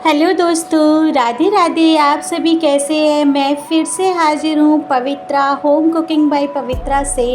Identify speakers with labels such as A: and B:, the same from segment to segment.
A: Hello दोस्तों, राधे राधे। आप सभी कैसे हैं? मैं फिर से हाजिर हूँ पवित्रा होम कुकिंग बाय पवित्रा से।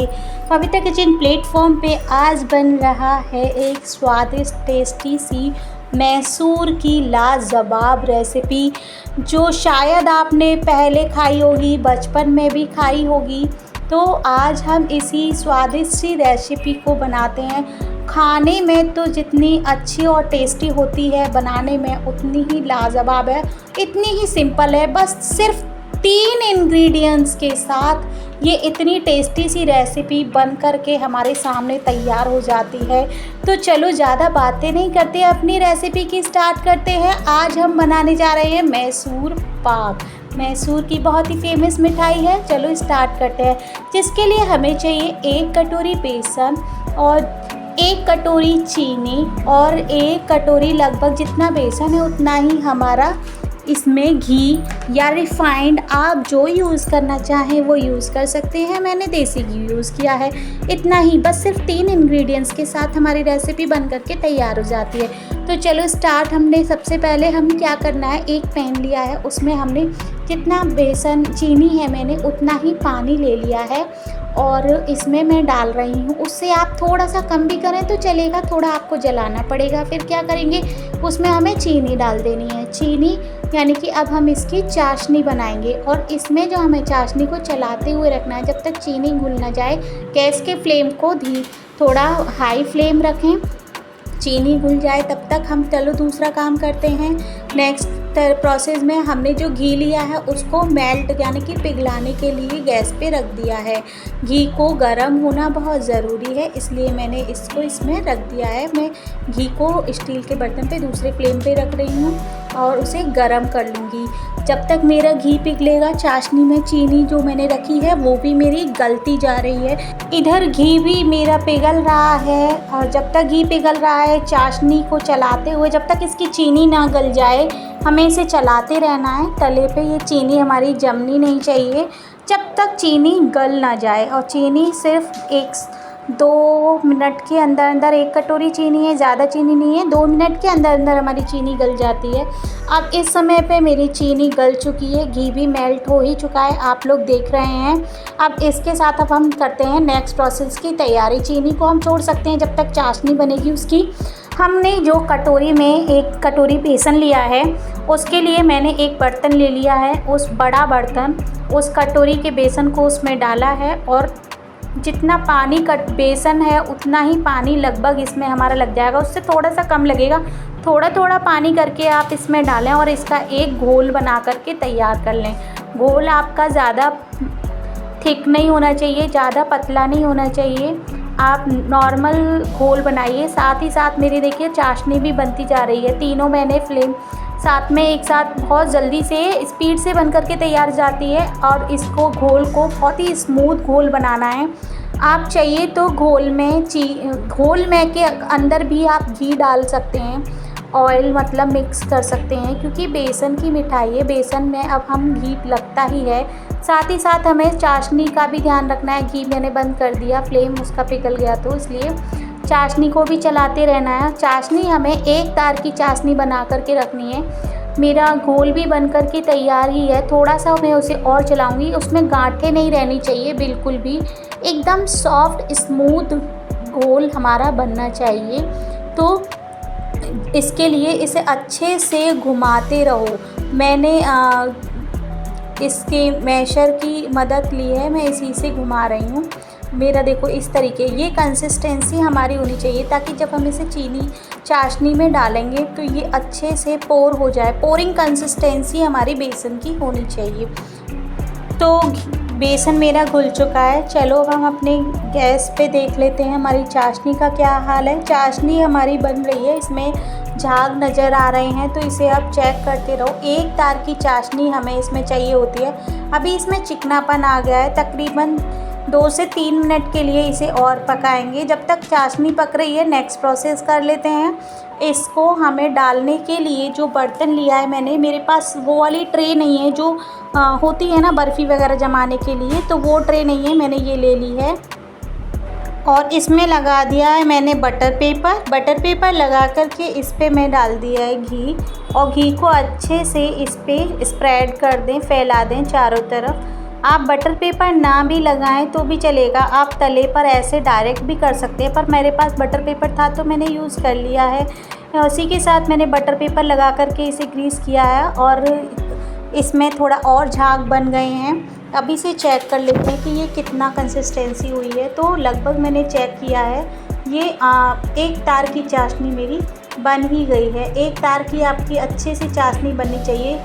A: पवित्रा किचन प्लेटफॉर्म पे आज बन रहा है एक स्वादिष्ट टेस्टी सी मैसूर की लाजवाब रेसिपी, जो शायद आपने पहले खाई होगी, बचपन में भी खाई होगी। तो आज हम इसी स्वादिष्ट सी रेसिपी को बनाते हैं। खाने में तो जितनी अच्छी और टेस्टी होती है, बनाने में उतनी ही लाजवाब है। इतनी ही सिंपल है, बस सिर्फ 3 इंग्रेडिएंट्स के साथ ये इतनी टेस्टी सी रेसिपी बन कर के हमारे सामने तैयार हो जाती है। तो चलो ज़्यादा बातें नहीं करते, अपनी रेसिपी की स्टार्ट करते हैं। आज हम बनाने जा रहे हैं मैसूर पाक। मैसूर की बहुत ही फेमस मिठाई है। चलो स्टार्ट करते हैं। जिसके लिए हमें चाहिए 1 कटोरी बेसन और 1 कटोरी चीनी और 1 कटोरी, लगभग जितना बेसन है उतना ही हमारा इसमें घी या रिफाइंड, आप जो यूज़ करना चाहें वो यूज़ कर सकते हैं। मैंने देसी घी यूज़ किया है। इतना ही, बस सिर्फ 3 इंग्रेडिएंट्स के साथ हमारी रेसिपी बन करके तैयार हो जाती है। तो चलो स्टार्ट। हमने सबसे पहले हम क्या करना है, एक पैन लिया है, उसमें हमने जितना बेसन चीनी है मैंने उतना ही पानी ले लिया है और इसमें मैं डाल रही हूँ। उससे आप थोड़ा सा कम भी करें तो चलेगा, थोड़ा आपको जलाना पड़ेगा। फिर क्या करेंगे, उसमें हमें चीनी डाल देनी है। चीनी यानी कि अब हम इसकी चाशनी बनाएंगे और इसमें जो हमें चाशनी को चलाते हुए रखना है जब तक चीनी घुल ना जाए। गैस के फ्लेम को थोड़ा हाई फ्लेम रखें। चीनी घुल जाए तब तक हम चलो दूसरा काम करते हैं। नेक्स्ट प्रोसेस में हमने जो घी लिया है उसको मेल्ट यानी कि पिघलाने के लिए गैस पे रख दिया है। घी को गर्म होना बहुत ज़रूरी है, इसलिए मैंने इसको इसमें रख दिया है। मैं घी को स्टील के बर्तन पे दूसरे फ्लेम पे रख रही हूँ और उसे गर्म कर लूँगी। जब तक मेरा घी पिघलेगा, चाशनी में चीनी जो मैंने रखी है वो भी मेरी गलती जा रही है। इधर घी भी मेरा पिघल रहा है और जब तक घी पिघल रहा है, चाशनी को चलाते हुए जब तक इसकी चीनी ना गल जाए, हमें इसे चलाते रहना है। तले पे ये चीनी हमारी जमनी नहीं चाहिए जब तक चीनी गल ना जाए। और चीनी सिर्फ 1-2 मिनट के अंदर अंदर, 1 कटोरी चीनी है, ज़्यादा चीनी नहीं है, 2 मिनट के अंदर अंदर हमारी चीनी गल जाती है। अब इस समय पे मेरी चीनी गल चुकी है, घी भी मेल्ट हो ही चुका है, आप लोग देख रहे हैं। अब इसके साथ अब हम करते हैं नेक्स्ट प्रोसेस की तैयारी। चीनी को हम छोड़ सकते हैं जब तक चाशनी बनेगी उसकी। हमने जो कटोरी में 1 कटोरी बेसन लिया है उसके लिए मैंने एक बर्तन ले लिया है। उस बड़ा बर्तन, उस कटोरी के बेसन को उसमें डाला है और जितना पानी का बेसन है उतना ही पानी लगभग इसमें हमारा लग जाएगा, उससे थोड़ा सा कम लगेगा। थोड़ा थोड़ा पानी करके आप इसमें डालें और इसका एक घोल बना करके तैयार कर लें। घोल आपका ज़्यादा थिक नहीं होना चाहिए, ज़्यादा पतला नहीं होना चाहिए, आप नॉर्मल घोल बनाइए। साथ ही साथ मेरी देखिए चाशनी भी बनती जा रही है। तीनों मैंने फ्लेम साथ में एक साथ बहुत जल्दी से स्पीड से बन करके तैयार जाती है और इसको घोल को बहुत ही स्मूथ घोल बनाना है। आप चाहिए तो घोल में के अंदर भी आप घी डाल सकते हैं, ऑयल मतलब मिक्स कर सकते हैं, क्योंकि बेसन की मिठाई है, बेसन में अब हम घी लगता ही है। साथ ही साथ हमें चाशनी का भी ध्यान रखना है। घी मैंने बंद कर दिया, फ्लेम उसका पिघल गया, तो इसलिए चाशनी को भी चलाते रहना है। चाशनी हमें एक तार की चाशनी बना करके रखनी है। मेरा घोल भी बन कर के तैयार ही है, थोड़ा सा मैं उसे और चलाऊँगी। उसमें गांठें नहीं रहनी चाहिए बिल्कुल भी, एकदम सॉफ्ट स्मूथ घोल हमारा बनना चाहिए। तो इसके लिए इसे अच्छे से घुमाते रहो। मैंने इसके मैशर की मदद ली है, मैं इसी से घुमा रही हूँ। मेरा देखो इस तरीके, ये कंसिस्टेंसी हमारी होनी चाहिए ताकि जब हम इसे चाशनी में डालेंगे तो ये अच्छे से पोर हो जाए। पोरिंग कंसिस्टेंसी हमारी बेसन की होनी चाहिए। तो बेसन मेरा घुल चुका है। चलो अब हम अपने गैस पे देख लेते हैं हमारी चाशनी का क्या हाल है। चाशनी हमारी बन रही है, इसमें झाग नज़र आ रहे हैं, तो इसे आप चेक करते रहो। 1 तार की चाशनी हमें इसमें चाहिए होती है। अभी इसमें चिकनापन आ गया है, तकरीबन 2 से 3 मिनट के लिए इसे और पकाएंगे। जब तक चाशनी पक रही है, नेक्स्ट प्रोसेस कर लेते हैं। इसको हमें डालने के लिए जो बर्तन लिया है मैंने, मेरे पास वो वाली ट्रे नहीं है जो होती है ना बर्फ़ी वगैरह जमाने के लिए, तो वो ट्रे नहीं है, मैंने ये ले ली है। और इसमें लगा दिया है मैंने बटर पेपर लगा कर के इस पे मैं डाल दिया है घी, और घी को अच्छे से इस पे स्प्रेड कर दें, फैला दें चारों तरफ। आप बटर पेपर ना भी लगाएं तो भी चलेगा, आप तले पर ऐसे डायरेक्ट भी कर सकते हैं, पर मेरे पास बटर पेपर था तो मैंने यूज़ कर लिया है। उसी के साथ मैंने बटर पेपर लगा कर के इसे ग्रीस किया है, और इसमें थोड़ा और झाग बन गए हैं। अभी से चेक कर लेते हैं कि ये कितना कंसिस्टेंसी हुई है। तो लगभग मैंने चेक किया है, ये एक तार की चाशनी मेरी बन ही गई है। एक तार की आपकी अच्छे से चाशनी बननी चाहिए,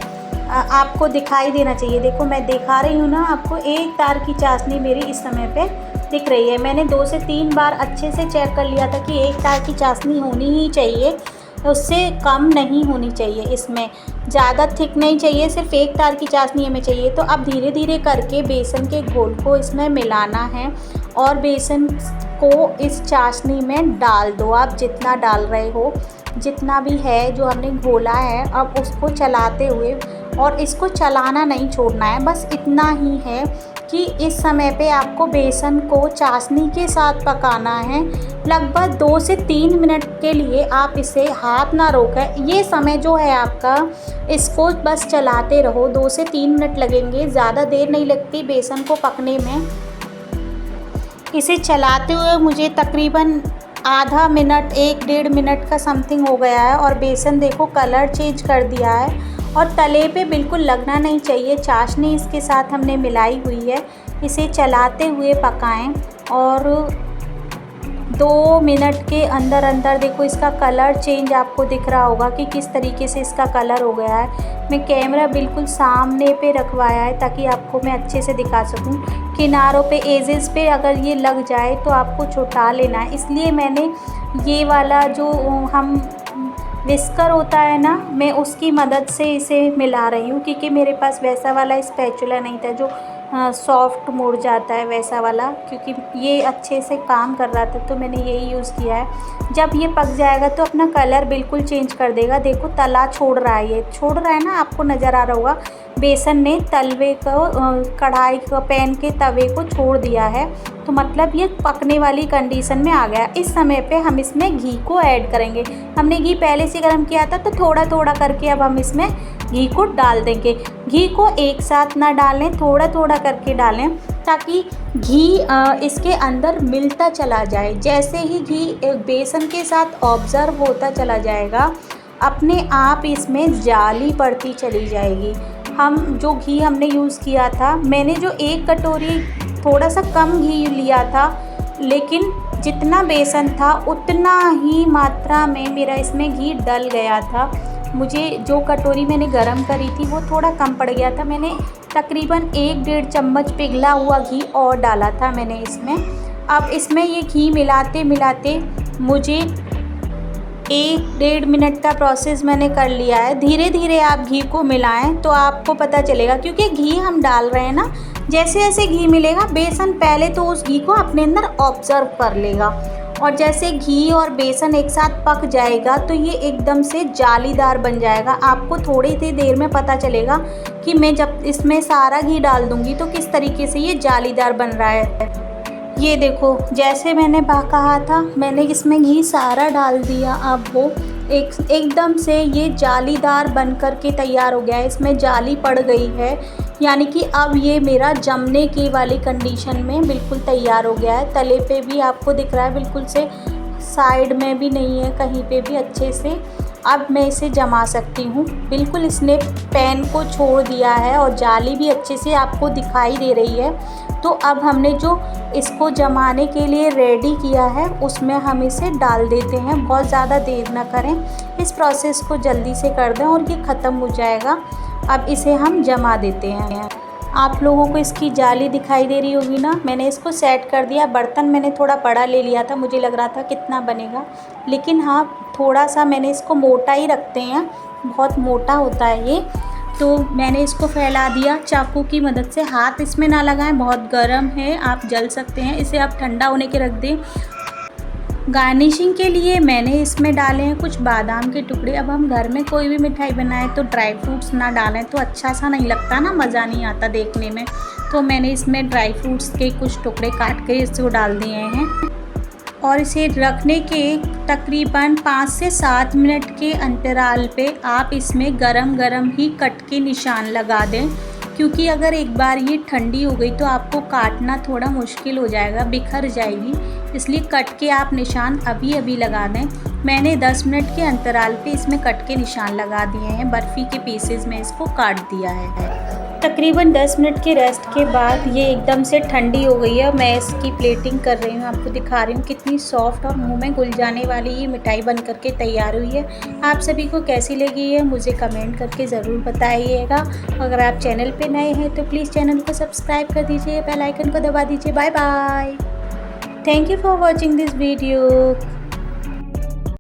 A: आपको दिखाई देना चाहिए। देखो मैं दिखा रही हूँ ना आपको, एक तार की चाशनी मेरी इस समय पे दिख रही है। मैंने 2 से 3 बार अच्छे से चेक कर लिया था कि एक तार की चाशनी होनी ही चाहिए, उससे कम नहीं होनी चाहिए। इसमें ज़्यादा थिक नहीं चाहिए, सिर्फ एक तार की चाशनी हमें चाहिए। तो अब धीरे धीरे करके बेसन के घोल को इसमें मिलाना है, और बेसन को इस चाशनी में डाल दो। आप जितना डाल रहे हो, जितना भी है जो हमने घोला है, अब उसको चलाते हुए, और इसको चलाना नहीं छोड़ना है, बस इतना ही है कि इस समय पे आपको बेसन को चाशनी के साथ पकाना है। लगभग 2 से 3 मिनट के लिए आप इसे हाथ ना रोकें। ये समय जो है आपका, इसको बस चलाते रहो। 2 से 3 मिनट लगेंगे, ज़्यादा देर नहीं लगती बेसन को पकने में। इसे चलाते हुए मुझे तकरीबन आधा मिनट, 1-1.5 मिनट का समथिंग हो गया है, और बेसन देखो कलर चेंज कर दिया है, और तले पे बिल्कुल लगना नहीं चाहिए। चाशनी इसके साथ हमने मिलाई हुई है। इसे चलाते हुए पकाएं, और 2 मिनट के अंदर अंदर देखो इसका कलर चेंज आपको दिख रहा होगा कि किस तरीके से इसका कलर हो गया है। मैं कैमरा बिल्कुल सामने पे रखवाया है ताकि आपको मैं अच्छे से दिखा सकूं। किनारों पे, एजेस पे अगर ये लग जाए तो आपको छुटा लेना है। इसलिए मैंने ये वाला जो हम विस्कर होता है ना, मैं उसकी मदद से इसे मिला रही हूँ, क्योंकि मेरे पास वैसा वाला स्पैचुला नहीं था जो सॉफ्ट मुड़ जाता है वैसा वाला, क्योंकि ये अच्छे से काम कर रहा था तो मैंने यही यूज़ किया है। जब ये पक जाएगा तो अपना कलर बिल्कुल चेंज कर देगा। देखो तला छोड़ रहा है, ये छोड़ रहा है ना, आपको नज़र आ रहा होगा बेसन ने तलवे को, कढ़ाई को, पैन के तवे को छोड़ दिया है, तो मतलब ये पकने वाली कंडीशन में आ गया। इस समय पे हम इसमें घी को ऐड करेंगे। हमने घी पहले से गर्म किया था, तो थोड़ा थोड़ा करके अब हम इसमें घी को डाल देंगे। घी को एक साथ ना डालें, थोड़ा थोड़ा करके डालें, ताकि घी इसके अंदर मिलता चला जाए। जैसे ही घी बेसन के साथ ऑब्ज़र्व होता चला जाएगा, अपने आप इसमें जाली पड़ती चली जाएगी। हम जो घी हमने यूज़ किया था, मैंने जो 1 कटोरी थोड़ा सा कम घी लिया था, लेकिन जितना बेसन था उतना ही मात्रा में मेरा इसमें घी डल गया था। मुझे जो कटोरी मैंने गरम करी थी वो थोड़ा कम पड़ गया था। मैंने तकरीबन 1-1.5 चम्मच पिघला हुआ घी और डाला था मैंने इसमें। अब इसमें ये घी मिलाते मिलाते मुझे 1-1.5 मिनट का प्रोसेस मैंने कर लिया है। धीरे धीरे आप घी को मिलाएं तो आपको पता चलेगा, क्योंकि घी हम डाल रहे हैं ना, जैसे जैसे घी मिलेगा बेसन पहले तो उस घी को अपने अंदर ऑब्ज़र्व कर लेगा, और जैसे घी और बेसन एक साथ पक जाएगा तो ये एकदम से जालीदार बन जाएगा। आपको थोड़ी ही देर में पता चलेगा कि मैं जब इसमें सारा घी डाल दूँगी तो किस तरीके से ये जालीदार बन रहा है। ये देखो, जैसे मैंने कहा था, मैंने इसमें घी सारा डाल दिया। अब वो एकदम से ये जालीदार बन कर के तैयार हो गया है, इसमें जाली पड़ गई है, यानी कि अब ये मेरा जमने की वाली कंडीशन में बिल्कुल तैयार हो गया है। तले पे भी आपको दिख रहा है बिल्कुल से, साइड में भी नहीं है कहीं पे भी, अच्छे से अब मैं इसे जमा सकती हूँ। बिल्कुल इसने पैन को छोड़ दिया है और जाली भी अच्छे से आपको दिखाई दे रही है। तो अब हमने जो इसको जमाने के लिए रेडी किया है उसमें हम इसे डाल देते हैं। बहुत ज़्यादा देर ना करें, इस प्रोसेस को जल्दी से कर दें और ये ख़त्म हो जाएगा। अब इसे हम जमा देते हैं। आप लोगों को इसकी जाली दिखाई दे रही होगी ना, मैंने इसको सेट कर दिया। बर्तन मैंने थोड़ा बड़ा ले लिया था, मुझे लग रहा था कितना बनेगा, लेकिन हाँ थोड़ा सा मैंने इसको मोटा ही रखते हैं, बहुत मोटा होता है ये। तो मैंने इसको फैला दिया चाकू की मदद से। हाथ इसमें ना लगाएं, बहुत गर्म है, आप जल सकते हैं। इसे आप ठंडा होने के रख दें। गार्निशिंग के लिए मैंने इसमें डाले हैं कुछ बादाम के टुकड़े। अब हम घर में कोई भी मिठाई बनाएं तो ड्राई फ्रूट्स ना डालें तो अच्छा सा नहीं लगता ना, मज़ा नहीं आता देखने में। तो मैंने इसमें ड्राई फ्रूट्स के कुछ टुकड़े काट के इसको डाल दिए हैं। और इसे रखने के तकरीबन 5 से 7 मिनट के अंतराल पे आप इसमें गरम गरम ही कट के निशान लगा दें, क्योंकि अगर एक बार ये ठंडी हो गई तो आपको काटना थोड़ा मुश्किल हो जाएगा, बिखर जाएगी। इसलिए कट के आप निशान अभी अभी लगा दें। मैंने 10 मिनट के अंतराल पे इसमें कट के निशान लगा दिए हैं। बर्फ़ी के पीसेस में इसको काट दिया है। तकरीबन 10 मिनट के रेस्ट के बाद ये एकदम से ठंडी हो गई है। मैं इसकी प्लेटिंग कर रही हूँ, आपको दिखा रही हूँ कितनी सॉफ्ट और मुंह में घुल जाने वाली ये मिठाई बन करके तैयार हुई है। आप सभी को कैसी लगी है मुझे कमेंट करके ज़रूर बताइएगा। अगर आप चैनल पे नए हैं तो प्लीज़ चैनल को सब्सक्राइब कर दीजिए, बेल आइकन को दबा दीजिए। Bye bye. Thank you for watching this video.